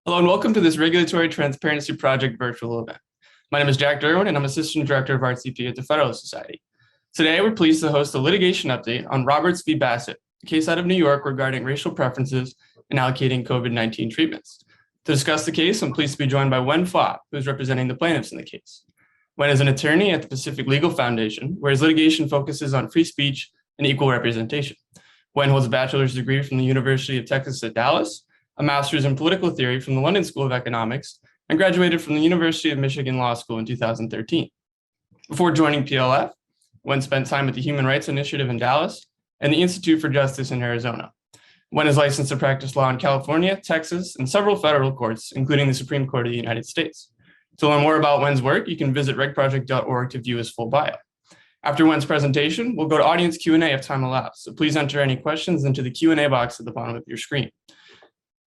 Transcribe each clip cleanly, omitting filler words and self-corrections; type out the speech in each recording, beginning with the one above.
Hello and welcome to this Regulatory Transparency Project virtual event. My name is Jack Derwin and I'm Assistant Director of RCP at the Federalist Society. Today, we're pleased to host a litigation update on Roberts v. Bassett, a case out of New York regarding racial preferences in allocating COVID-19 treatments. To discuss the case, I'm pleased to be joined by Wen Fa, who is representing the plaintiffs in the case. Wen is an attorney at the Pacific Legal Foundation, where his litigation focuses on free speech and equal representation. Wen holds a bachelor's degree from the University of Texas at Dallas, a master's in political theory from the London School of Economics, and graduated from the University of Michigan Law School in 2013. Before joining PLF, Wen spent time at the Human Rights Initiative in Dallas and the Institute for Justice in Arizona. Wen is licensed to practice law in California, Texas, and several federal courts, including the Supreme Court of the United States. To learn more about Wen's work, you can visit regproject.org to view his full bio. After Wen's presentation, we'll go to audience Q&A if time allows, so please enter any questions into the Q&A box at the bottom of your screen.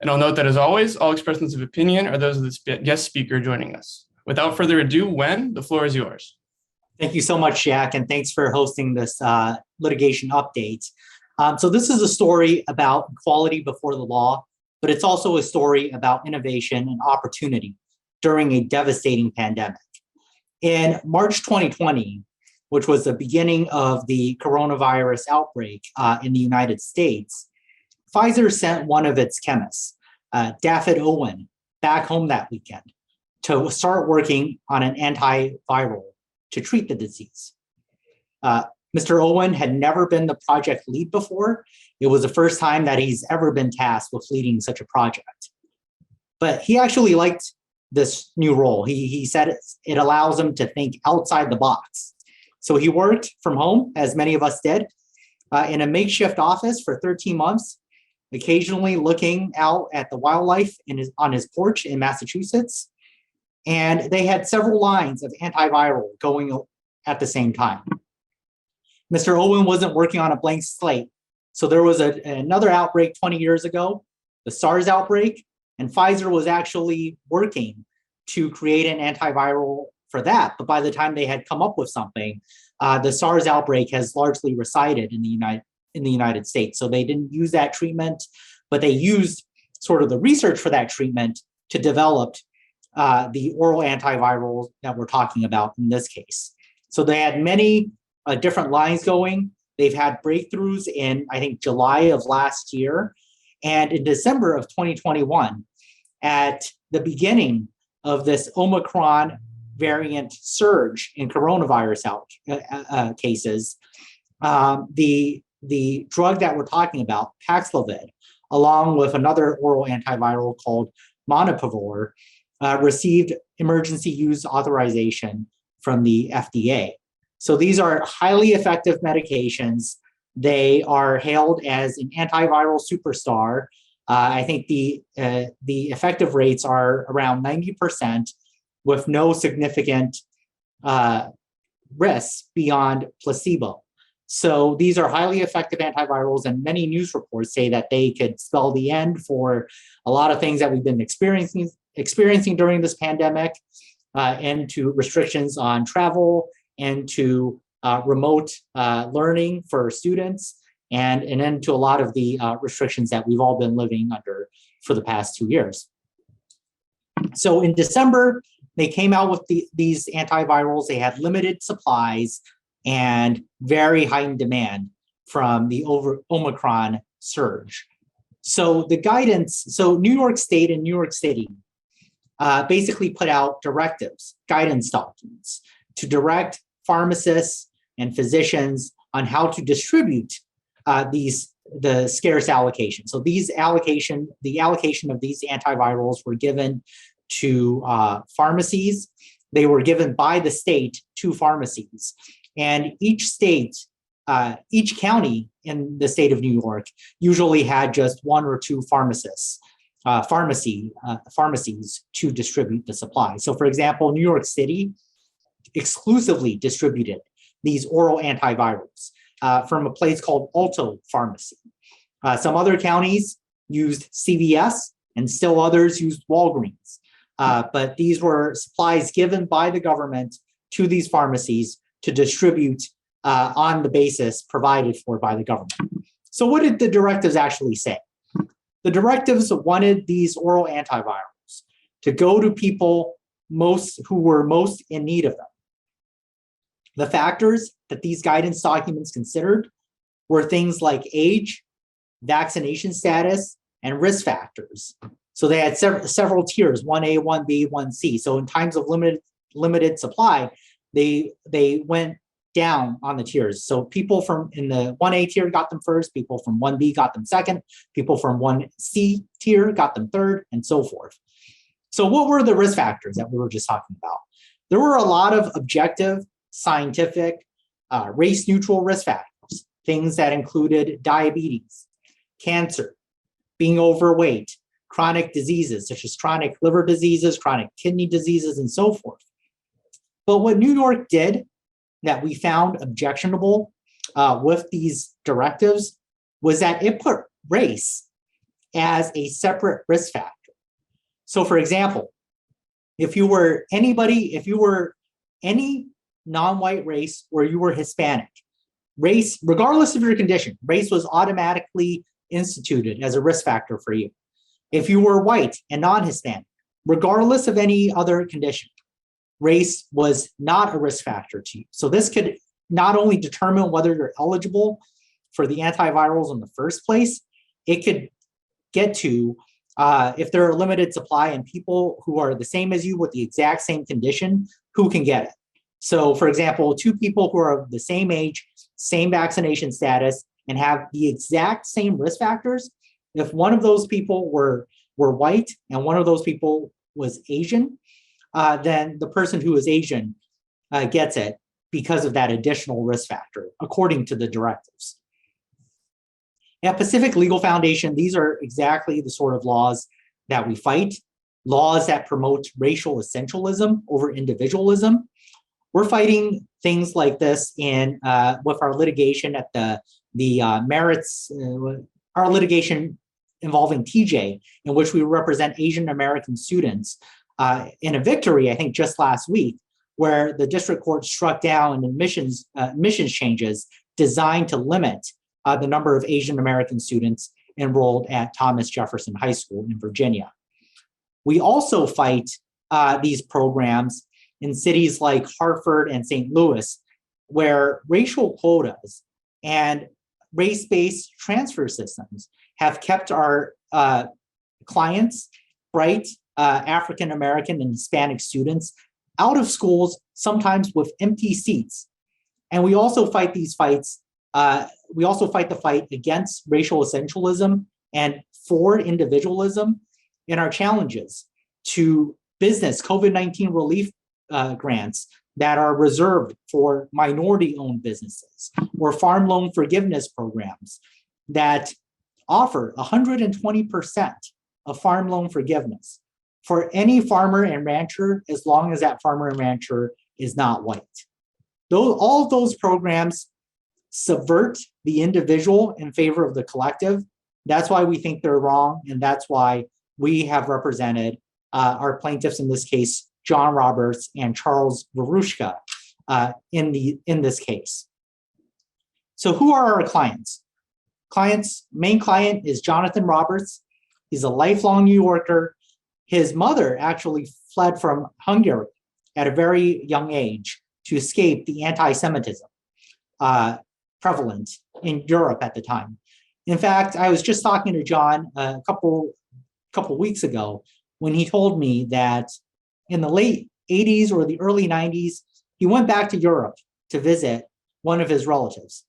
And I'll note that, as always, all expressions of opinion are those of the guest speaker joining us. Without further ado, Wen, the floor is yours. Thank you so much, Jack, and thanks for hosting this litigation update. So this is a story about equality before the law, but it's also a story about innovation and opportunity during a devastating pandemic. In March 2020, which was the beginning of the coronavirus outbreak in the United States, Pfizer sent one of its chemists, David Owen, back home that weekend to start working on an antiviral to treat the disease. Mr. Owen had never been the project lead before. It was the first time that he's ever been tasked with leading such a project. But he actually liked this new role. He said it allows him to think outside the box. So he worked from home, as many of us did, in a makeshift office for 13 months, occasionally looking out at the wildlife on his porch in Massachusetts. And they had several lines of antiviral going at the same time. Mr. Owen wasn't working on a blank slate. So there was another outbreak 20 years ago, the SARS outbreak, and Pfizer was actually working to create an antiviral for that. But by the time they had come up with something, the SARS outbreak has largely resided in the United States. So they didn't use that treatment, but they used sort of the research for that treatment to develop the oral antiviral that we're talking about in this case. So they had many different lines going. They've had breakthroughs in, I think, July of last year. And in December of 2021, at the beginning of this Omicron variant surge in coronavirus cases, the drug that we're talking about, Paxlovid, along with another oral antiviral called Molnupiravir, received emergency use authorization from the FDA. So these are highly effective medications. They are hailed as an antiviral superstar. I think the effective rates are around 90% with no significant risks beyond placebo. So these are highly effective antivirals, and many news reports say that they could spell the end for a lot of things that we've been experiencing during this pandemic, and to restrictions on travel, and to remote learning for students, and an end to a lot of the restrictions that we've all been living under for the past 2 years. So in December, they came out with these antivirals. They had limited supplies and very heightened demand from the Omicron surge. So the guidance, so New York State and New York City basically put out directives, guidance documents, to direct pharmacists and physicians on how to distribute the scarce allocation. So the allocation of these antivirals were given to pharmacies. They were given by the state to pharmacies. And each state, each county in the state of New York usually had just one or two pharmacies to distribute the supply. So for example, New York City exclusively distributed these oral antivirals from a place called Alto Pharmacy. Some other counties used CVS and still others used Walgreens. But these were supplies given by the government to these pharmacies to distribute on the basis provided for by the government. So what did the directives actually say? The directives wanted these oral antivirals to go to people who were most in need of them. The factors that these guidance documents considered were things like age, vaccination status, and risk factors. So they had several tiers, 1A, 1B, 1C. So in times of limited supply, they went down on the tiers. So people from in the 1A tier got them first, people from 1B got them second, people from 1C tier got them third, and so forth. So what were the risk factors that we were just talking about? There were a lot of objective, scientific, race-neutral risk factors, things that included diabetes, cancer, being overweight, chronic diseases such as chronic liver diseases, chronic kidney diseases, and so forth. But what New York did that we found objectionable with these directives was that it put race as a separate risk factor. So for example, if you were any non-white race or you were Hispanic, race, regardless of your condition, race was automatically instituted as a risk factor for you. If you were white and non-Hispanic, regardless of any other condition, race was not a risk factor to you. So this could not only determine whether you're eligible for the antivirals in the first place, it could get to if there are limited supply and people who are the same as you with the exact same condition, who can get it. So for example, two people who are of the same age, same vaccination status, and have the exact same risk factors, if one of those people were white and one of those people was Asian, then the person who is Asian gets it because of that additional risk factor, according to the directives. At Pacific Legal Foundation, these are exactly the sort of laws that we fight, laws that promote racial essentialism over individualism. We're fighting things like this in with our litigation at the merits, our litigation involving TJ, in which we represent Asian American students in a victory, I think just last week, where the district court struck down admissions changes designed to limit the number of Asian American students enrolled at Thomas Jefferson High School in Virginia. We also fight these programs in cities like Hartford and St. Louis, where racial quotas and race-based transfer systems have kept our clients, bright African American and Hispanic students, out of schools, sometimes with empty seats. And we also fight these fights. We also fight the fight against racial essentialism and for individualism in our challenges to business COVID-19 relief grants that are reserved for minority-owned businesses, or farm loan forgiveness programs that offer 120% of farm loan forgiveness for any farmer and rancher, as long as that farmer and rancher is not white. All of those programs subvert the individual in favor of the collective. That's why we think they're wrong, and that's why we have represented our plaintiffs, in this case, John Roberts and Charles Varushka, in this case. So who are our clients? Main client is Jonathan Roberts. He's a lifelong New Yorker. His mother actually fled from Hungary at a very young age to escape the anti-Semitism prevalent in Europe at the time. In fact, I was just talking to John a couple weeks ago when he told me that in the late 80s or the early 90s, he went back to Europe to visit one of his relatives.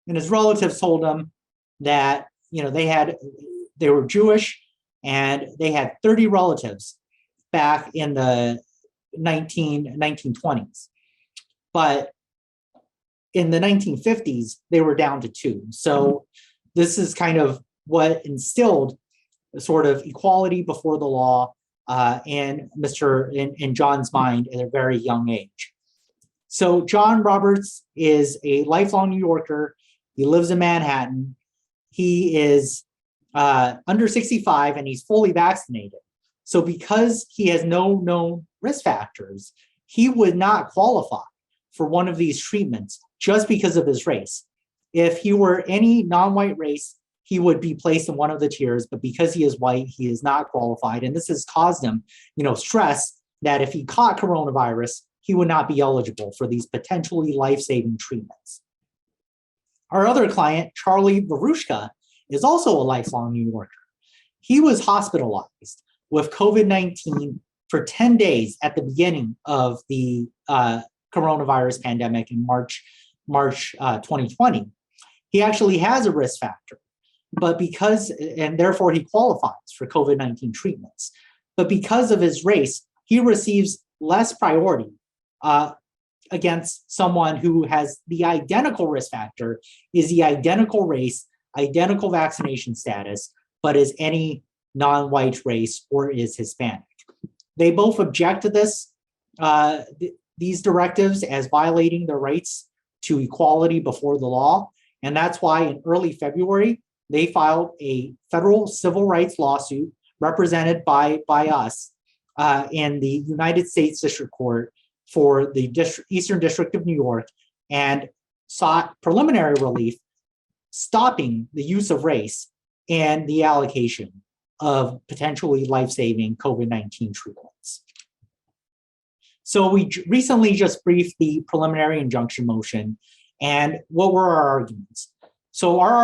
And his relatives told him that, they were Jewish and they had 30 relatives back in the 1920s. But in the 1950s, they were down to 2. So this is kind of what instilled a sort of equality before the law in John's mind at a very young age. So John Roberts is a lifelong New Yorker. He lives in Manhattan. He is under 65 and he's fully vaccinated. So because he has no known risk factors, he would not qualify for one of these treatments just because of his race. If he were any non-white race, he would be placed in one of the tiers, but because he is white, he is not qualified. And this has caused him, stress that if he caught coronavirus, he would not be eligible for these potentially life-saving treatments. Our other client, Charlie Varushka, is also a lifelong New Yorker. He was hospitalized with COVID-19 for 10 days at the beginning of the coronavirus pandemic in March 2020. He actually has a risk factor, and therefore he qualifies for COVID-19 treatments. But because of his race, he receives less priority against someone who has the identical risk factor, is the identical race, identical vaccination status, but is any non-white race or is Hispanic. They both object to these directives as violating their rights to equality before the law. And that's why in early February, they filed a federal civil rights lawsuit represented by us in the United States District Court for the Eastern District of New York, and sought preliminary relief stopping the use of race and the allocation of potentially life-saving COVID-19 treatments. So we recently just briefed the preliminary injunction motion, and what were our arguments? So our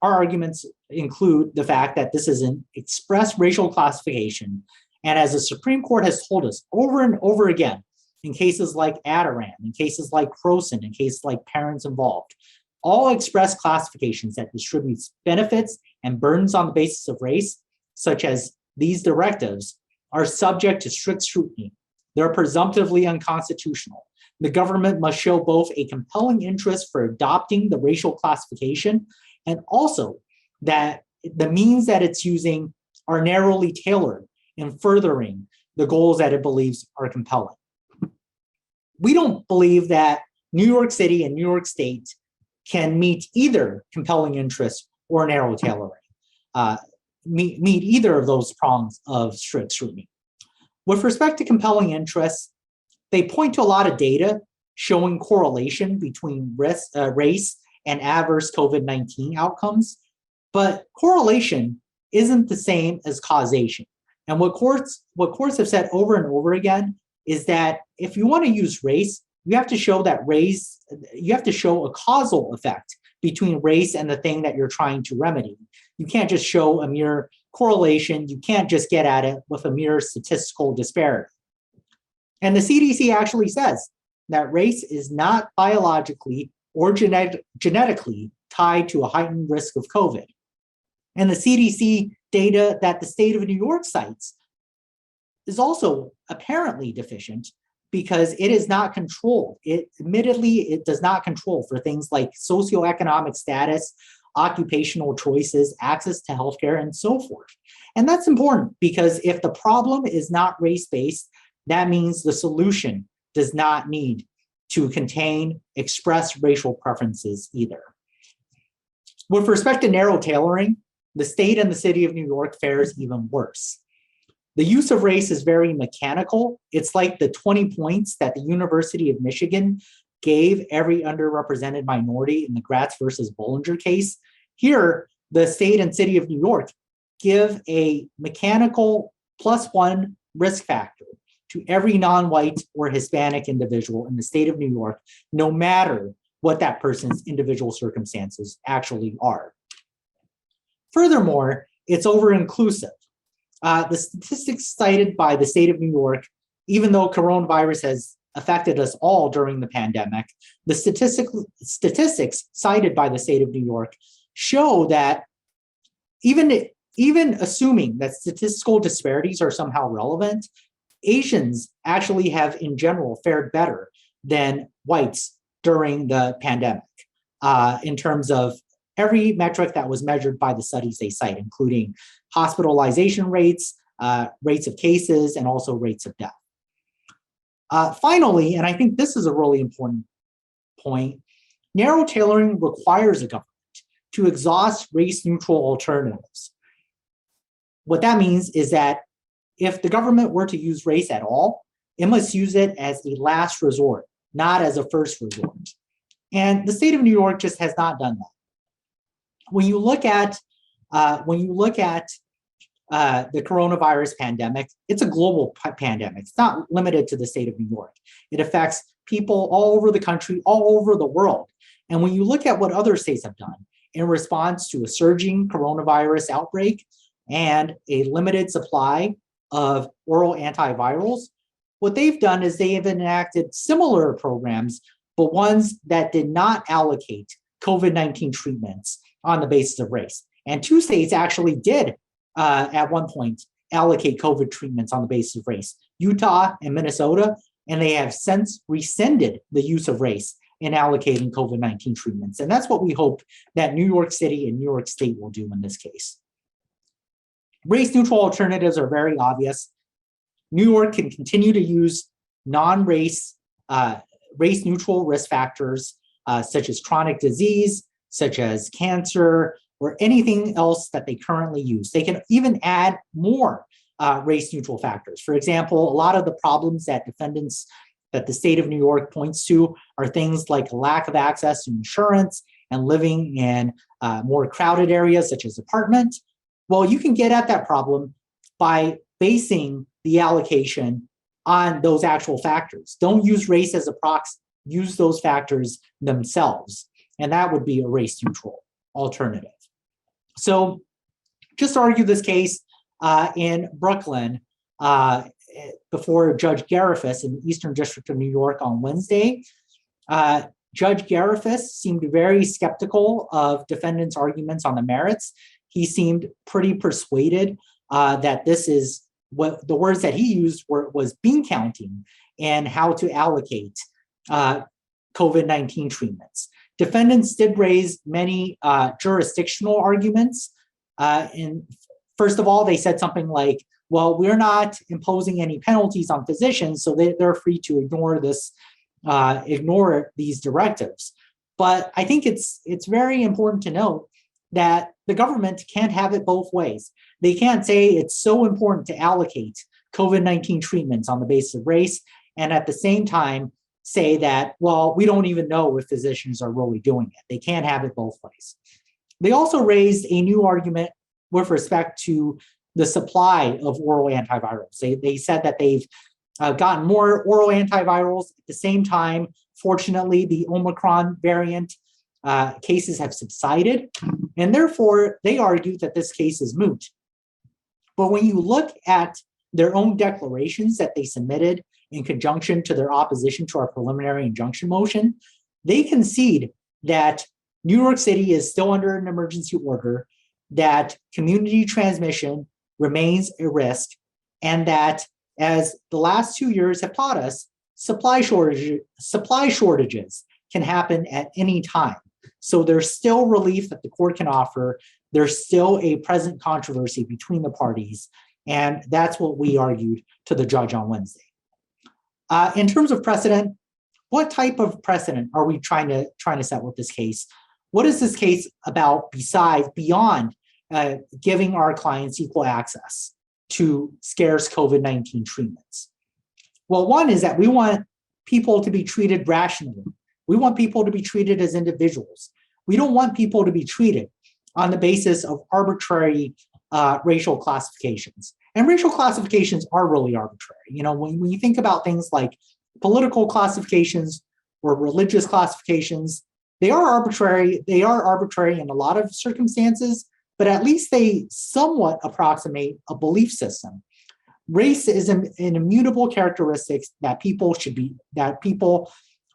arguments include the fact that this is an express racial classification, and as the Supreme Court has told us over and over again, in cases like Adirondack, in cases like Croson, in cases like Parents Involved, all express classifications that distributes benefits and burdens on the basis of race, such as these directives, are subject to strict scrutiny. They're presumptively unconstitutional. The government must show both a compelling interest for adopting the racial classification and also that the means that it's using are narrowly tailored in furthering the goals that it believes are compelling. We don't believe that New York City and New York State can meet either compelling interest or narrow tailoring, meet either of those prongs of strict scrutiny. With respect to compelling interests, they point to a lot of data showing correlation between race and adverse COVID-19 outcomes, but correlation isn't the same as causation. And what courts have said over and over again is that if you want to use race, you have to show a causal effect between race and the thing that you're trying to remedy. You can't just show a mere correlation. You can't just get at it with a mere statistical disparity. And the CDC actually says that race is not biologically or genetically tied to a heightened risk of COVID. And the CDC data that the state of New York cites is also apparently deficient because it is not controlled. Admittedly, it does not control for things like socioeconomic status, occupational choices, access to healthcare, and so forth. And that's important because if the problem is not race-based, that means the solution does not need to contain express racial preferences either. With respect to narrow tailoring, the state and the city of New York fares even worse. The use of race is very mechanical. It's like the 20 points that the University of Michigan gave every underrepresented minority in the Gratz versus Bollinger case. Here, the state and city of New York give a mechanical +1 risk factor to every non-white or Hispanic individual in the state of New York, no matter what that person's individual circumstances actually are. Furthermore, it's over-inclusive. The statistics cited by the state of New York, even though coronavirus has affected us all during the pandemic, the statistics cited by the state of New York show that even assuming that statistical disparities are somehow relevant, Asians actually have in general fared better than whites during the pandemic in terms of every metric that was measured by the studies they cite, including hospitalization rates, rates of cases, and also rates of death. Finally, and I think this is a really important point, narrow tailoring requires a government to exhaust race-neutral alternatives. What that means is that if the government were to use race at all, it must use it as a last resort, not as a first resort. And the state of New York just has not done that. When you look at the coronavirus pandemic, it's a global pandemic. It's not limited to the state of New York. It affects people all over the country, all over the world. And when you look at what other states have done in response to a surging coronavirus outbreak and a limited supply of oral antivirals, what they've done is they have enacted similar programs, but ones that did not allocate COVID-19 treatments on the basis of race. And 2 states actually did, at one point, allocate COVID treatments on the basis of race, Utah and Minnesota, and they have since rescinded the use of race in allocating COVID-19 treatments. And that's what we hope that New York City and New York State will do in this case. Race-neutral alternatives are very obvious. New York can continue to use non-race, race-neutral risk factors such as chronic disease, such as cancer, or anything else that they currently use. They can even add more race-neutral factors. For example, a lot of the problems that the state of New York points to are things like lack of access to insurance and living in more crowded areas such as apartment. Well, you can get at that problem by basing the allocation on those actual factors. Don't use race as a proxy. Use those factors themselves. And that would be a race-neutral alternative. So just to argue this case in Brooklyn before Judge Garifas in the Eastern District of New York on Wednesday, Judge Garifas seemed very skeptical of defendants' arguments on the merits. He seemed pretty persuaded that this is what the words that he used was bean counting and how to allocate COVID-19 treatments. Defendants did raise many jurisdictional arguments. And first of all, they said something like, well, we're not imposing any penalties on physicians, so they're free to ignore these directives. But I think it's very important to note that the government can't have it both ways. They can't say it's so important to allocate COVID-19 treatments on the basis of race, and at the same time say that, well, we don't even know if physicians are really doing it. They can't have it both ways. They also raised a new argument with respect to the supply of oral antivirals. They said that they've gotten more oral antivirals. At the same time, fortunately, the Omicron variant cases have subsided, and therefore they argued that this case is moot. But when you look at their own declarations that they submitted in conjunction to their opposition to our preliminary injunction motion, they concede that New York City is still under an emergency order, that community transmission remains a risk, and that, as the last 2 years have taught us, supply shortages can happen at any time. So there's still relief that the court can offer. There's still a present controversy between the parties, and that's what we argued to the judge on Wednesday. In terms of precedent, what type of precedent are we trying to set with this case? What is this case about beyond giving our clients equal access to scarce COVID-19 treatments? Well, one is that we want people to be treated rationally. We want people to be treated as individuals. We don't want people to be treated on the basis of arbitrary racial classifications. And racial classifications are really arbitrary. You know, when you think about things like political classifications or religious classifications, they are arbitrary. They are arbitrary in a lot of circumstances, but at least they somewhat approximate a belief system. Race is an immutable characteristic that people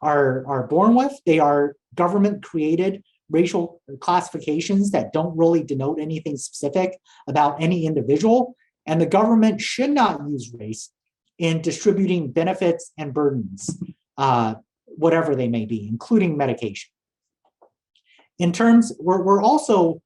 are born with. They are government-created racial classifications that don't really denote anything specific about any individual. And the government should not use race in distributing benefits and burdens, whatever they may be, including medication. In terms, we're also,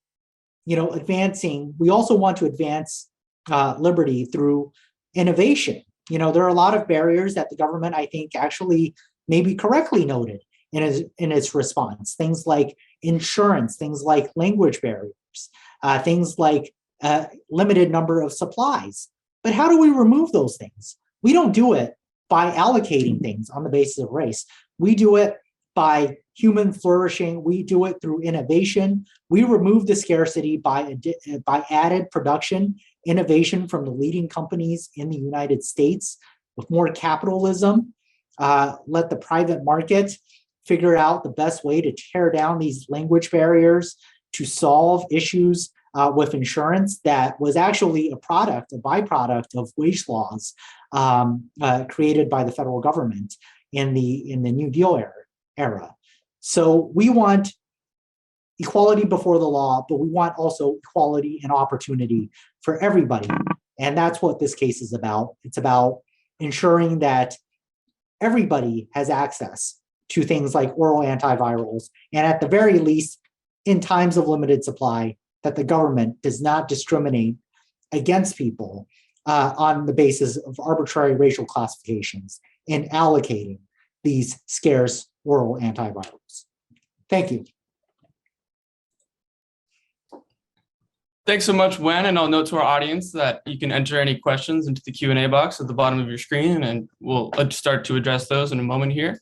advancing. We also want to advance liberty through innovation. There are a lot of barriers that the government, I think, actually maybe correctly noted in its response. Things like insurance, things like language barriers, things like limited number of supplies. But how do we remove those things? We don't do it by allocating things on the basis of race. We do it by human flourishing. We do it through innovation. We remove the scarcity by added production, innovation from the leading companies in the United States with more capitalism. Let the private market figure out the best way to tear down these language barriers, to solve issues with insurance that was actually a byproduct of wage laws created by the federal government in the New Deal era. So we want equality before the law, but we want also equality and opportunity for everybody. And that's what this case is about. It's about ensuring that everybody has access to things like oral antivirals, and at the very least, in times of limited supply, that the government does not discriminate against people on the basis of arbitrary racial classifications in allocating these scarce oral antivirals. Thank you. Thanks so much, Wen, and I'll note to our audience that you can enter any questions into the Q&A box at the bottom of your screen, and we'll start to address those in a moment here.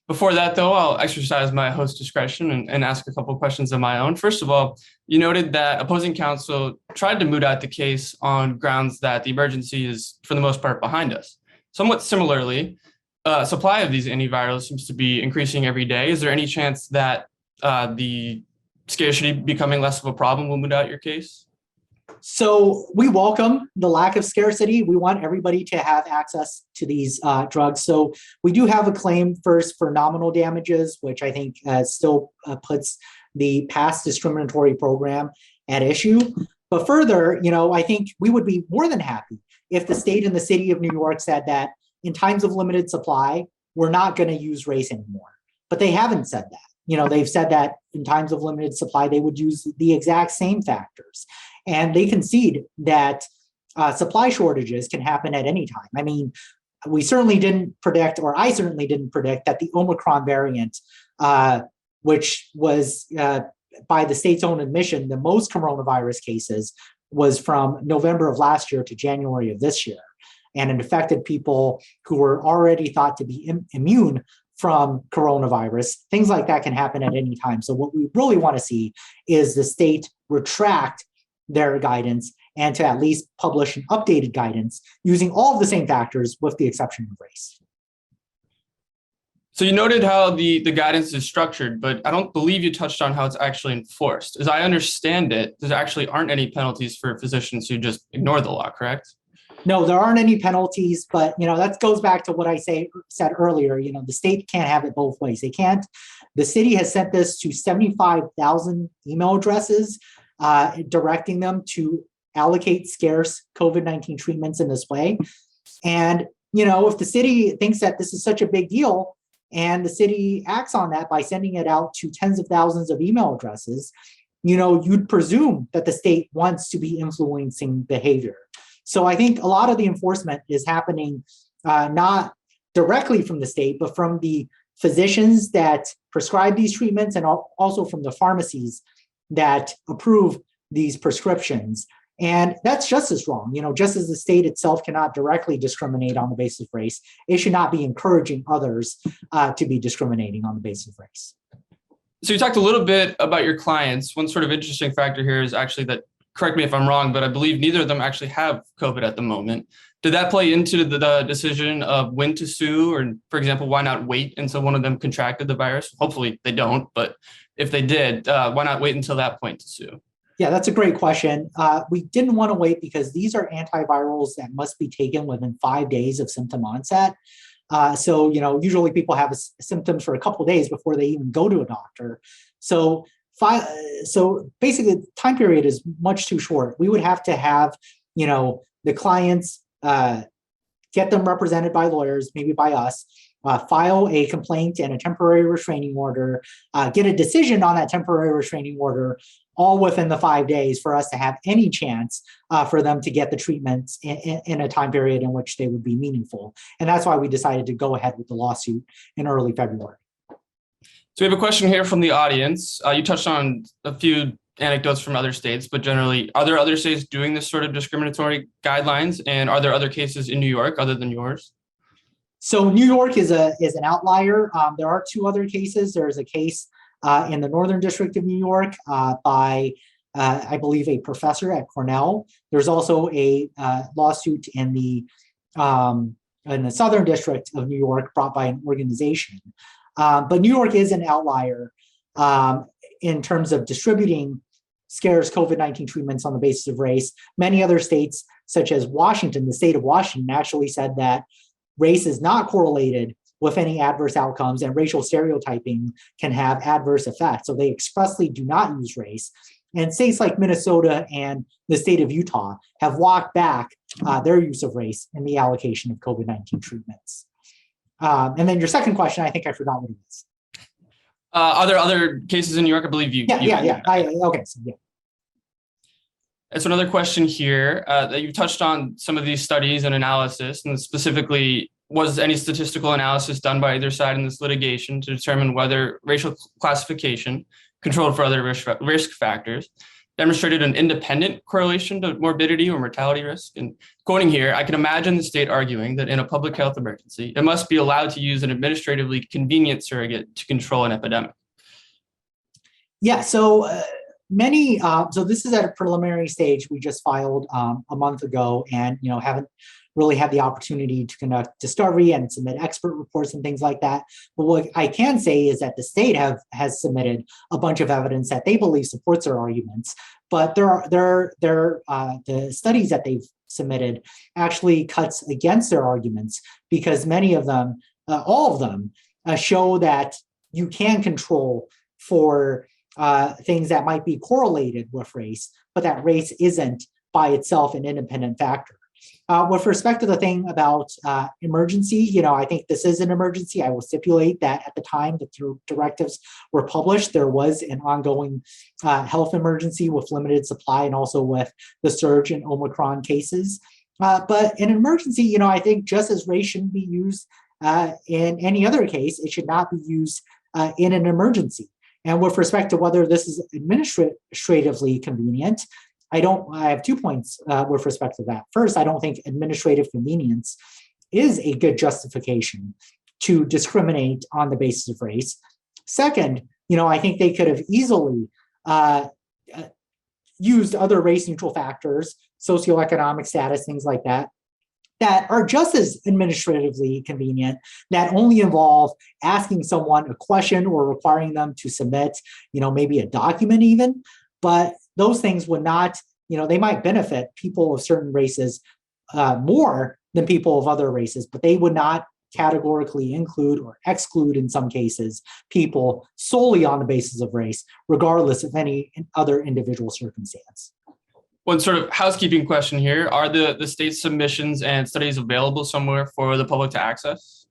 Before that, though, I'll exercise my host discretion and ask a couple of questions of my own. First of all, you noted that opposing counsel tried to moot out the case on grounds that the emergency is, for the most part, behind us. Somewhat similarly, supply of these antivirals seems to be increasing every day. Is there any chance that the scarcity becoming less of a problem will moot out your case? So we welcome the lack of scarcity. We want everybody to have access to these drugs. So we do have a claim first for nominal damages, which I think still puts the past discriminatory program at issue. But further, I think we would be more than happy if the state and the city of New York said that in times of limited supply, we're not going to use race anymore. But they haven't said that. They've said that in times of limited supply, they would use the exact same factors. And they concede that supply shortages can happen at any time. I mean, we certainly didn't predict, or I certainly didn't predict, that the Omicron variant, which was, by the state's own admission, the most coronavirus cases, was from November of last year to January of this year. And it affected people who were already thought to be immune from coronavirus. Things like that can happen at any time. So what we really want to see is the state retract their guidance and to at least publish an updated guidance using all of the same factors with the exception of race. So you noted how the guidance is structured, but I don't believe you touched on how it's actually enforced. As I understand it, there actually aren't any penalties for physicians who just ignore the law, correct? No, there aren't any penalties, but that goes back to what I said earlier. The state can't have it both ways. They can't. The city has sent this to 75,000 email addresses, directing them to allocate scarce COVID-19 treatments in this way. And, if the city thinks that this is such a big deal and the city acts on that by sending it out to tens of thousands of email addresses, you'd presume that the state wants to be influencing behavior. So I think a lot of the enforcement is happening not directly from the state, but from the physicians that prescribe these treatments and also from the pharmacies that approve these prescriptions. And that's just as wrong. Just as the state itself cannot directly discriminate on the basis of race, it should not be encouraging others to be discriminating on the basis of race. So you talked a little bit about your clients. One sort of interesting factor here is actually that, correct me if I'm wrong, but I believe neither of them actually have COVID at the moment. Did that play into the decision of when to sue? Or, for example, why not wait until one of them contracted the virus? Hopefully they don't, but if they did, why not wait until that point to sue? Yeah, that's a great question. We didn't want to wait because these are antivirals that must be taken within 5 days of symptom onset. So usually people have symptoms for a couple of days before they even go to a doctor. So basically the time period is much too short. We would have to have, the clients get them represented by lawyers, maybe by us, file a complaint and a temporary restraining order, get a decision on that temporary restraining order, all within the 5 days for us to have any chance for them to get the treatments in a time period in which they would be meaningful. And that's why we decided to go ahead with the lawsuit in early February. So we have a question here from the audience. You touched on a few anecdotes from other states, but generally, are there other states doing this sort of discriminatory guidelines? And are there other cases in New York other than yours? So New York is an outlier. There are two other cases. There's a case in the Northern District of New York by, I believe, a professor at Cornell. There's also a lawsuit in the Southern District of New York brought by an organization. But New York is an outlier in terms of distributing scarce COVID-19 treatments on the basis of race. Many other states, such as Washington, the state of Washington, actually said that race is not correlated with any adverse outcomes, and racial stereotyping can have adverse effects. So they expressly do not use race. And states like Minnesota and the state of Utah have walked back their use of race in the allocation of COVID-19 treatments. And then your second question, I think I forgot what it is. Are there other cases in New York? I believe you. Yeah. Okay. So, yeah. That's another question here that you touched on some of these studies and analysis, and specifically, was any statistical analysis done by either side in this litigation to determine whether racial classification, controlled for other risk factors, demonstrated an independent correlation to morbidity or mortality risk? And quoting here, I can imagine the state arguing that in a public health emergency, it must be allowed to use an administratively convenient surrogate to control an epidemic. Yeah, so so this is at a preliminary stage. We just filed a month ago, and haven't really had the opportunity to conduct discovery and submit expert reports and things like that. But what I can say is that the state has submitted a bunch of evidence that they believe supports their arguments. But the studies that they've submitted actually cuts against their arguments, because many of them, all of them, show that you can control for things that might be correlated with race, but that race isn't by itself an independent factor. With respect to the thing about emergency, I think this is an emergency. I will stipulate that at the time the directives were published, there was an ongoing health emergency with limited supply, and also with the surge in Omicron cases. But in an emergency, I think just as race shouldn't be used in any other case, it should not be used in an emergency. And with respect to whether this is administratively convenient, I have 2 points with respect to that. First, I don't think administrative convenience is a good justification to discriminate on the basis of race. Second, I think they could have easily used other race-neutral factors, socioeconomic status, things like that, that are just as administratively convenient, that only involve asking someone a question or requiring them to submit, maybe a document even. But those things would not, they might benefit people of certain races more than people of other races, but they would not categorically include or exclude, in some cases, people solely on the basis of race, regardless of any other individual circumstance. One sort of housekeeping question here: are the state submissions and studies available somewhere for the public to access?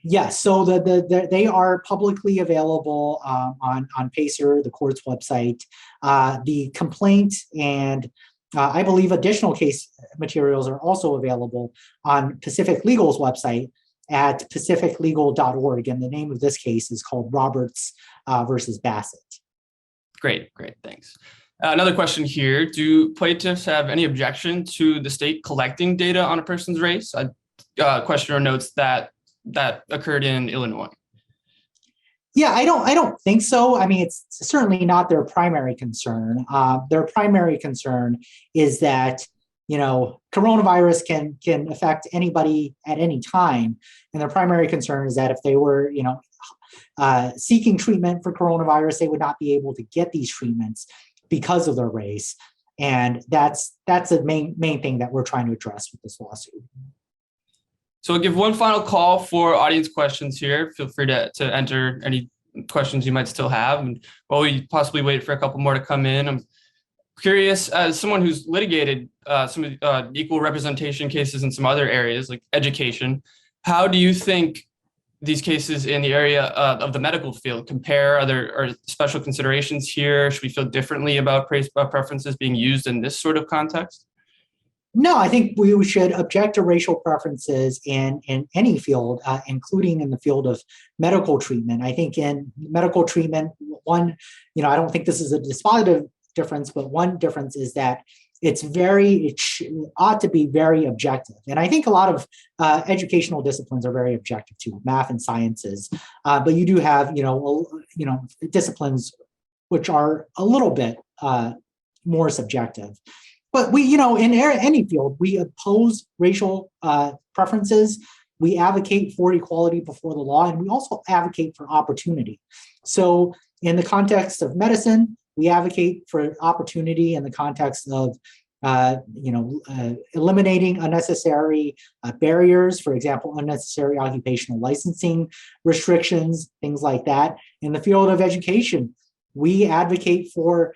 Yes, so they are publicly available on PACER, the court's website. The complaint and I believe additional case materials are also available on Pacific Legal's website at pacificlegal.org. And the name of this case is called Roberts versus Bassett. Great, thanks. Another question here: do plaintiffs have any objection to the state collecting data on a person's race? Questioner notes that occurred in Illinois. Yeah, I don't think so. I mean, it's certainly not their primary concern. Their primary concern is that, coronavirus can affect anybody at any time. And their primary concern is that if they were, seeking treatment for coronavirus, they would not be able to get these treatments because of their race. And that's the main thing that we're trying to address with this lawsuit. So we'll give one final call for audience questions here. Feel free to enter any questions you might still have. And while we possibly wait for a couple more to come in, I'm curious, as someone who's litigated some equal representation cases in some other areas like education, how do you think these cases in the area of the medical field compare? Are there special considerations here? Should we feel differently about preferences being used in this sort of context? No, I think we should object to racial preferences in any field, including in the field of medical treatment. I think in medical treatment, I don't think this is a dispositive difference, but one difference is that it ought to be very objective. And I think a lot of educational disciplines are very objective too, math and sciences. But you do have, disciplines which are a little bit more subjective. But we, in any field, we oppose racial preferences. We advocate for equality before the law, and we also advocate for opportunity. So in the context of medicine, we advocate for opportunity in the context of eliminating unnecessary barriers, for example, unnecessary occupational licensing restrictions, things like that. In the field of education, we advocate for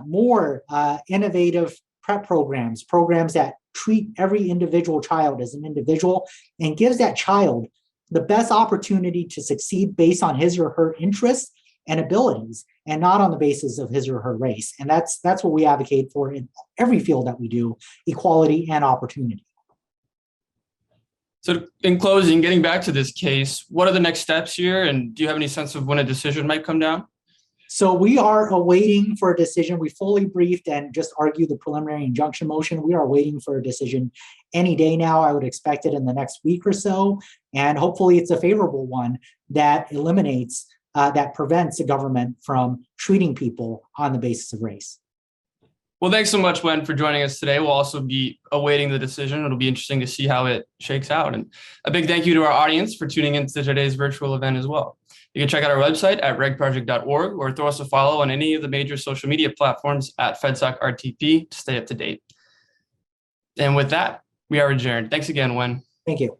more innovative prep programs that treat every individual child as an individual and gives that child the best opportunity to succeed based on his or her interests and abilities, and not on the basis of his or her race. And that's what we advocate for in every field that we do, equality and opportunity. So in closing, getting back to this case, what are the next steps here? And do you have any sense of when a decision might come down? So we are awaiting for a decision. We fully briefed and just argued the preliminary injunction motion. We are waiting for a decision any day now. I would expect it in the next week or so. And hopefully it's a favorable one that eliminates, that prevents the government from treating people on the basis of race. Well, thanks so much, Wen, for joining us today. We'll also be awaiting the decision. It'll be interesting to see how it shakes out. And a big thank you to our audience for tuning into today's virtual event as well. You can check out our website at regproject.org or throw us a follow on any of the major social media platforms at FedSocRTP to stay up to date. And with that, we are adjourned. Thanks again, Wen. Thank you.